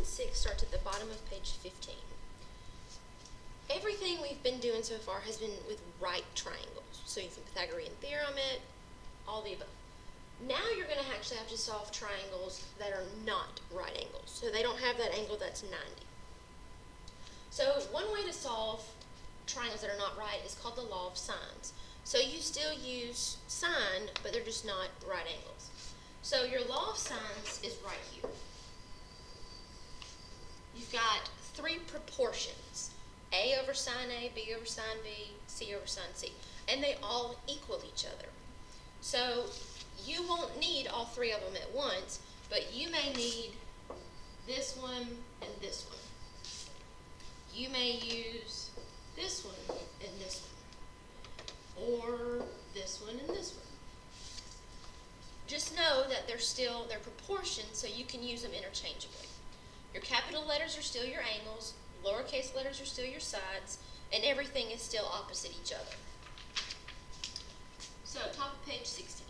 lesson 6 starts at the bottom of page 15. Everything we've been doing so far has been with right triangles. So using Pythagorean theorem, all the above. Now you're going to actually have to solve triangles that are not right angles. So they don't have that angle that's 90. So one way to solve triangles that are not right is called the law of sines. So you still use sine, but they're just not right angles. So your law of sines is right here. You've got three proportions, A over sine A, B over sine B, C over sine C, and they all equal each other. So you won't need all three of them at once, but you may need this one and this one. You may use this one and this one, or this one and this one. Just know that they're proportions, so you can use them interchangeably. Your capital letters are still your angles, lowercase letters are still your sides, and everything is still opposite each other. So, top of page 16.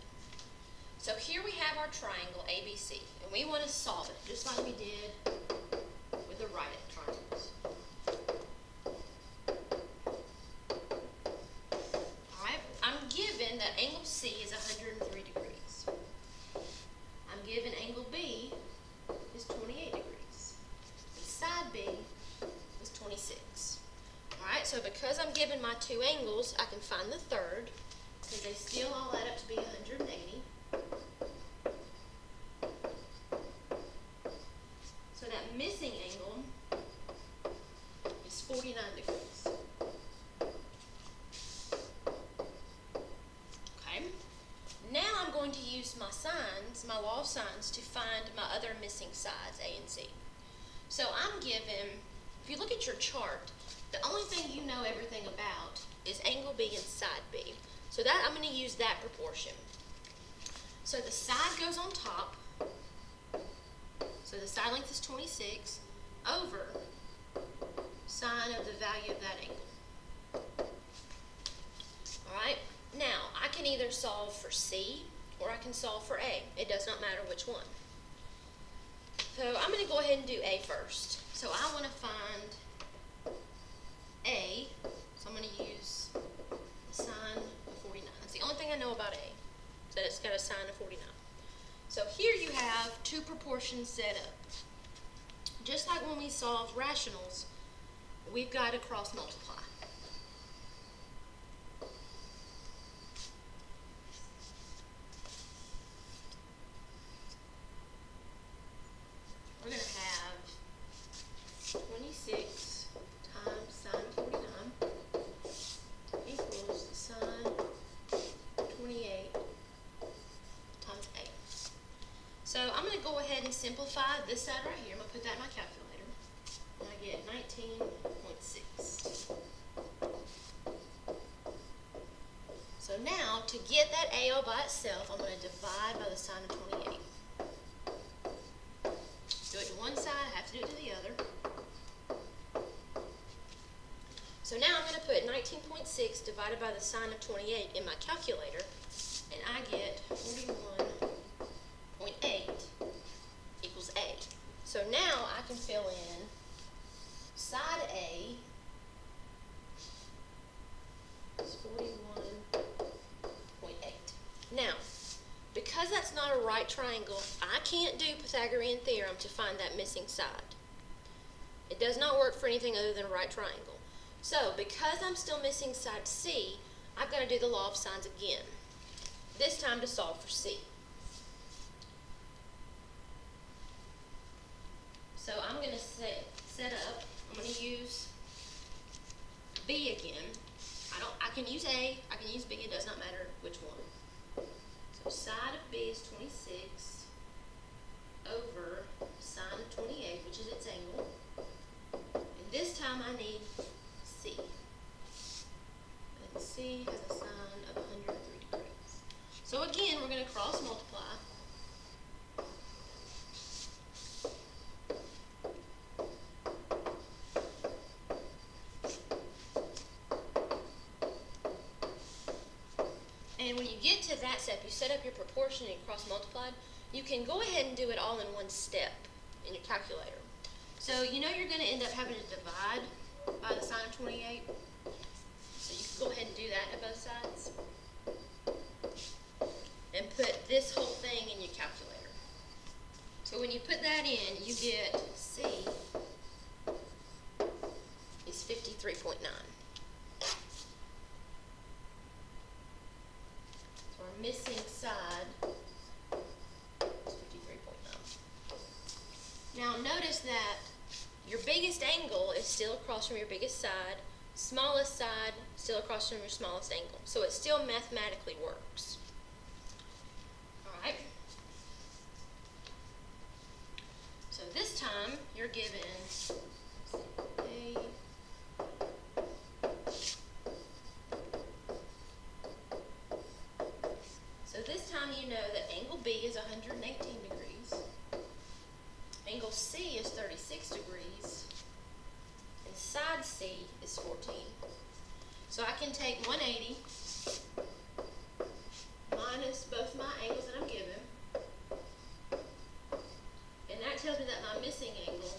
So here we have our triangle ABC, and we want to solve it, just like we did with the right triangles. Alright, I'm given that angle C is 103 degrees. I'm given angle B is 28 degrees. And side B is 26. Alright, so because I'm given my two angles, I can find the third, because they still all add up to be 180. So that missing angle is 49 degrees. Okay. Now I'm going to use my sines, my law of sines, to find my other missing sides, A and C. So I'm given, if you look at your chart, the only thing you know everything about is angle B and side B. So that I'm going to use that proportion. So the side goes on top. So the side length is 26 over sine of the value of that angle. Alright, now I can either solve for C or I can solve for A. It does not matter which one. So I'm going to go ahead and do A first. So I want to find A, so I'm going to use the sine of 49. That's the only thing I know about A, is that it's got a sine of 49. So here you have two proportions set up. Just like when we solved rationals, we've got to cross multiply. We're going to have 26 times sine 49 equals sine 28 times 8. So I'm going to go ahead and simplify this side right here. I'm going to put that in my calculator. And I get 19.6. So now, to get that A all by itself, I'm going to divide by the sine of 28. Do it to one side, I have to do it to the other. So now I'm going to put 19.6 divided by the sine of 28 in my calculator, and I get 41.8 equals A. So now I can fill in side A is 41.8. Now, because that's not a right triangle, I can't do Pythagorean theorem to find that missing side. It does not work for anything other than a right triangle. So, because I'm still missing side C, I've got to do the law of sines again. This time to solve for C. So I'm going to set up, I'm going to use B again. I can use A, I can use B, it does not matter which one. So side of B is 26 over sine of 28, which is its angle. And this time I need C. And C has a sine of 103 degrees. So again, we're going to cross multiply. And when you get to that step, you set up your proportion and cross multiplied, you can go ahead and do it all in one step in your calculator. So you know you're going to end up having to divide by the sine of 28. So you can go ahead and do that to both sides. And put this whole thing in your calculator. So when you put that in, you get C is 53.9. So our missing side is 53.9. Now notice that your biggest angle is still across from your biggest side, smallest side still across from your smallest angle. So it still mathematically works. Alright. So this time you're given A. So this time you know that angle B is 118 degrees. Angle C is 36 degrees. And side C is 14. So I can take 180 minus both my angles that I'm given. And that tells me that my missing angle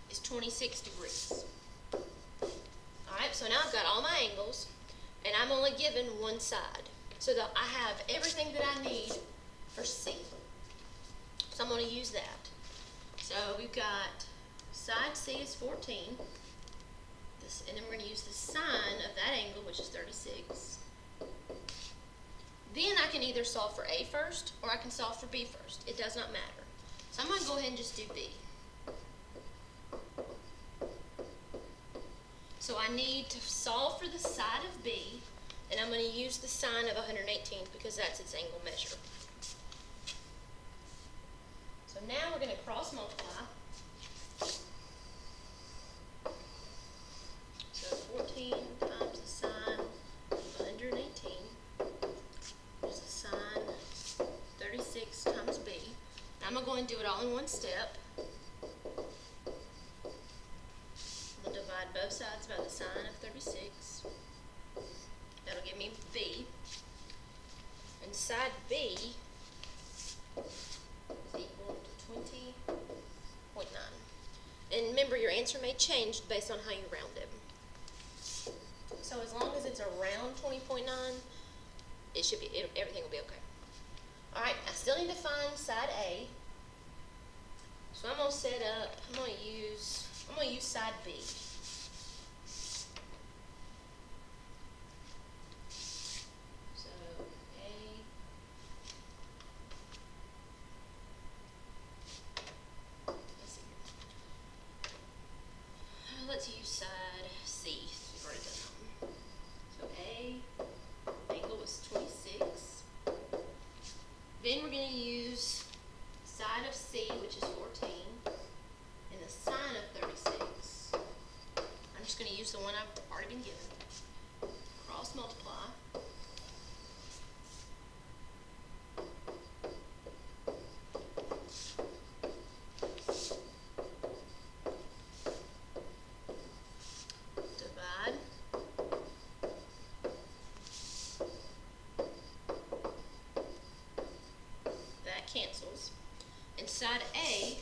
is 26 degrees. Alright, so now I've got all my angles, and I'm only given one side. So that I have everything that I need for C. So I'm going to use that. So we've got side C is 14. And then we're going to use the sine of that angle, which is 36. Then I can either solve for A first, or I can solve for B first. It does not matter. So I'm going to go ahead and just do B. So I need to solve for the side of B, and I'm going to use the sine of 118 because that's its angle measure. So now we're going to cross multiply. So 14 times the sine of 118 is the sine 36 times B. Now I'm going to go and do it all in one step. I'm going to divide both sides by the sine of 36. That'll give me B. And side B is equal to 20.9. And remember, your answer may change based on how you round it. So as long as it's around 20.9, it should be, everything will be okay. Alright, I still need to find side A. So I'm going to set up, I'm going to use side B. So A, let's use side C. We've already done that one. So A, angle was 26. Then we're going to use side of C, which is 14, and the sine of 36. I'm just going to use the one I've already been given. Cross multiply. Divide. That cancels. And side A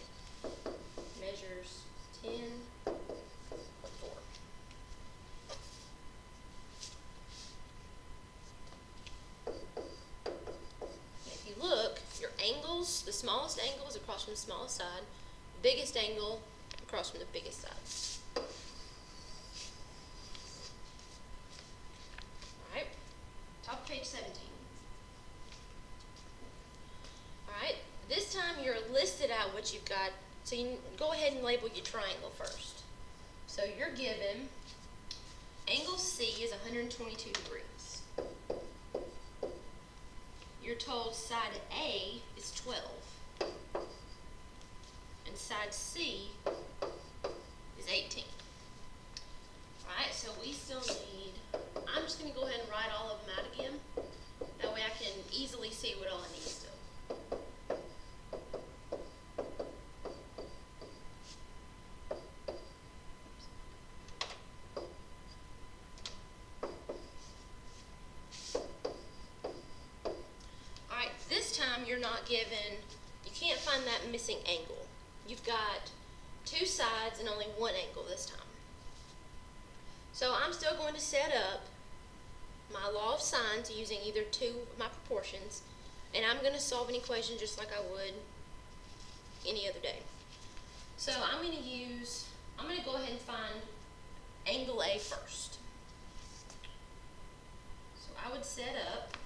measures 10.4. If you look, your angles, the smallest angle is across from the smallest side, the biggest angle across from the biggest side. Alright, top of page 17. Alright, this time you're listed out what you've got, so you go ahead and label your triangle first. So you're given angle C is 122 degrees. You're told side A is 12. And side C is 18. Alright, so we still need, I'm just going to go ahead and write all of them out again. That way I can easily see what all I need still. You're not given, you can't find that missing angle. You've got two two sides and only one angle this time. So I'm still going to set up my law of sines using either two of my proportions, and I'm going to solve an equation just like I would any other day. So I'm going to go ahead and find angle A first. So I would set up,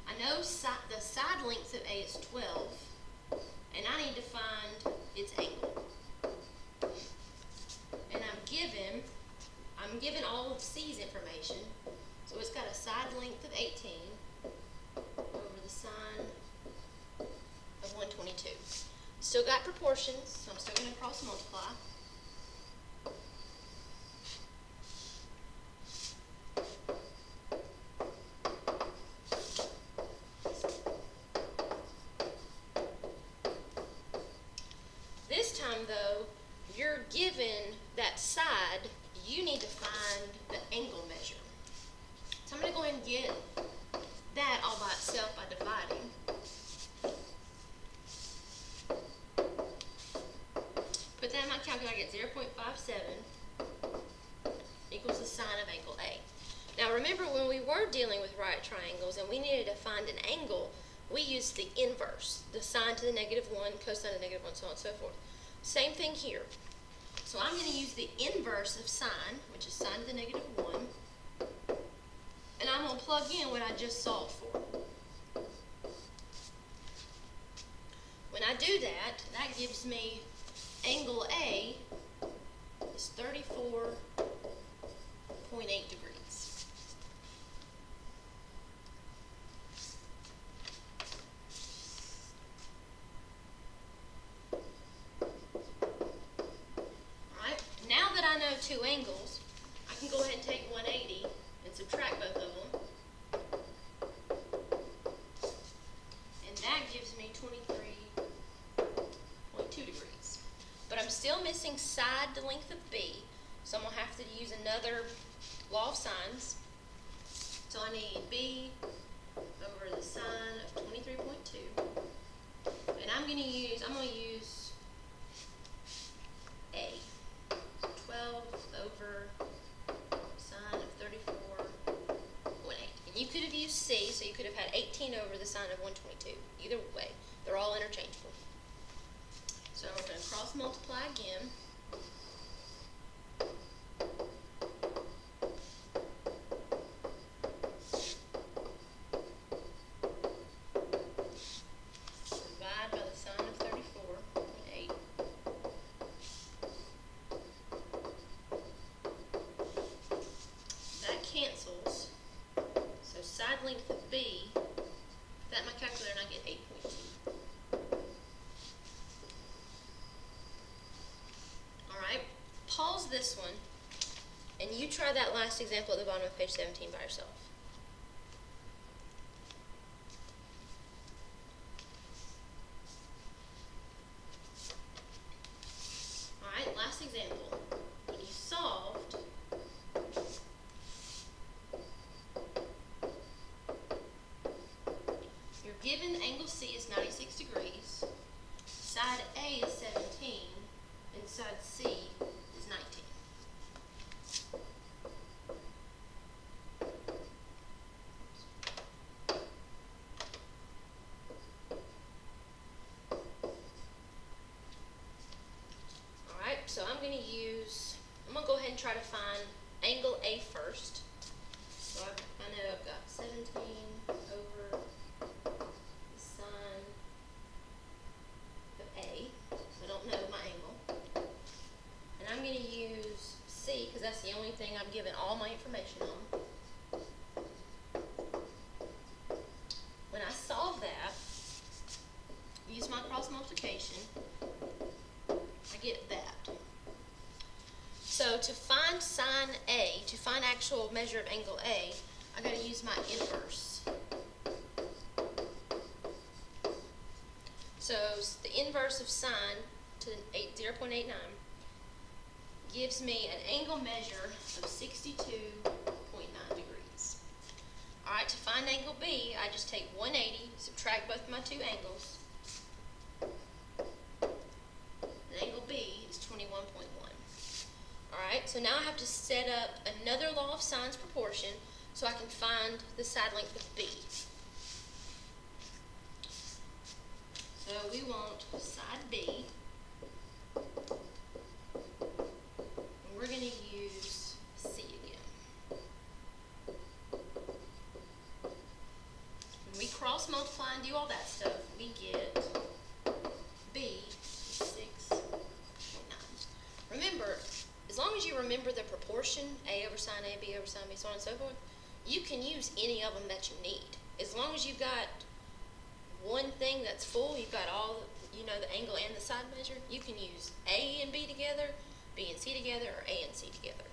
I know the side length of A is 12, and I need to find its angle. And I'm given all of C's information, so it's got a side length of 18 over the sine of 122. Still got proportions, so I'm still going to cross multiply. This time though, you're given that side, you need to find the angle measure. So I'm going to go ahead and get that all by itself by dividing. Put that in my calculator, I get 0.57 equals the sine of angle A. Now remember, when we were dealing with right triangles and we needed to find an angle, we used the inverse, the sine to the -1, cosine to the -1, so on and so forth. Same thing here. So I'm going to use the inverse of sine, which is sine to the -1, and I'm going to plug in what I just solved for. When I do that, that gives me angle A is 34.8 degrees. Alright, now that I know two angles, I can go ahead and take 180 and subtract both of them. And that gives me 23.2 degrees. But I'm still missing side to length of B, so I'm going to have to use another law of sines. So I need B over the sine of 23.2. And I'm going to use A, 12 over sine of 34.8. And you could have used C, so you could have had 18 over the sine of 122. Either way, they're all interchangeable. So we're going to cross multiply again. Divide by the sine of 34.8. That cancels. So side length of B, that in my calculator, and I get 8.2. Pause this one, and you try that last example at the bottom of page 17 by yourself. Alright, last example. When you solved, you're given angle C is 96 degrees, side A is 17, and side C is 19. Alright, so I'm going to go ahead and try to find angle A first. So I know I've got 17 over the sine of A. I don't know my angle. And I'm going to use C because that's the only thing I'm given all my information on. When I solve that, use my cross multiplication, I get that. So to find sine A, to find actual measure of angle A, I got to use my inverse. So the inverse of sine to 0.89 gives me an angle measure of 62.9 degrees. Alright, to find angle B, I just take 180, subtract both my two angles. And angle B is 23.2. Alright, so now I have to set up another law of sines proportion so I can find the side length of B. So we want side B, and we're going to use C again. When we cross multiply and do all that stuff, we get B 6.9. Remember, as long as you remember the proportion, A over sine A, B over sine B, so on and so forth, you can use any of them that you need. As long as you've got one thing that's full, you've got all, the angle and the side measure, you can use A and B together, B and C together, or A and C together.